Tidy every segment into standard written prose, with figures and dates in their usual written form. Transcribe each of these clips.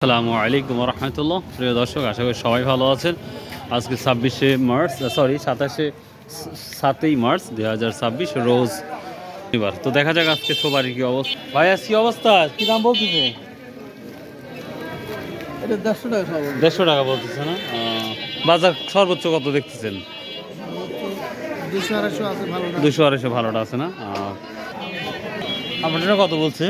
আসসালামু আলাইকুম রহমতুল্লাহ। প্রিয় দর্শক, আশা করি সবাই ভালো আছেন। আজকে 7ই মার্চ 2026 রোজ শনিবার। তো দেখা যাক আজকে সবারই কি অবস্থা। ভাই আজ কি অবস্থা, কি দাম বলতেছে? এটা 150 টাকা 150 টাকা বলতেছে না? বাজার সর্বোচ্চ কত দেখতেছেন? 200 আছে ভালো না 200-250 ভালোটা আছে না? আপনারা কত বলছে?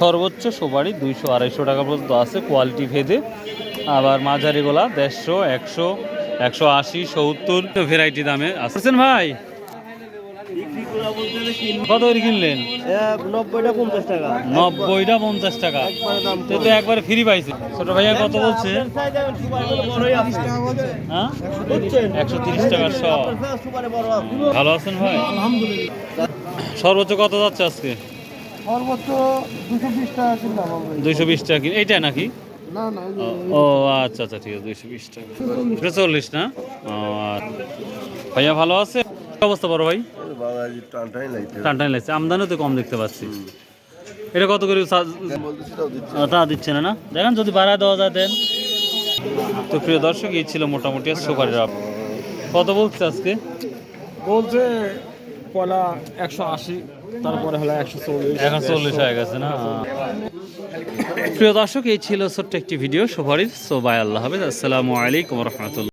সর্বোচ্চ সুপারি 200-250 টাকা পর্যন্ত আছে কোয়ালিটি ভেদে। আবার মাঝারিগুলা 150, 100, 180, 70 ভ্যারাইটি দামে আসছেন। ভাই কত করে কিনলেন? 90টা 50 টাকা 90টা 50 টাকা। তো একবারে ফ্রি পাইছে। ছোট ভাইয়া কত বলছে? হ্যাঁ, 130 টাকা শ। ভালো আছেন ভাই? আলহামদুলিল্লাহ। সর্বোচ্চ কত যাচ্ছে আজকে? সর্বোচ্চ 220 টাকা কিনলাম আমরা। 220 টাকা কিন, এইটা নাকি? না না ও আচ্ছা আচ্ছা, ঠিক আছে। 220 টাকা, 40 না? ও আচ্ছা। ভাইয়া ভালো আছে? কি অবস্থা বড় ভাই? টান টান লাগছে, আমদানিও তো কম দেখতে পাচ্ছি। এটা কত করে তা দিচ্ছে না? না দেখেন, যদি বাড়ায় দেওয়া যায় দেন। তো প্রিয় দর্শক, এই ছিল মোটামুটি সুপারির আপ। কত বলছে আজকে? বলছে কলা 180, তারপরে হলো 140, এখন 40 হয়ে গেছে না? প্রিয় দর্শক, এই ছিল ছোট্ট একটি ভিডিও সুপারির। সো বাই, আল্লাহ হাফেজ, আসসালামু আলাইকুম রহমতুল্লাহ।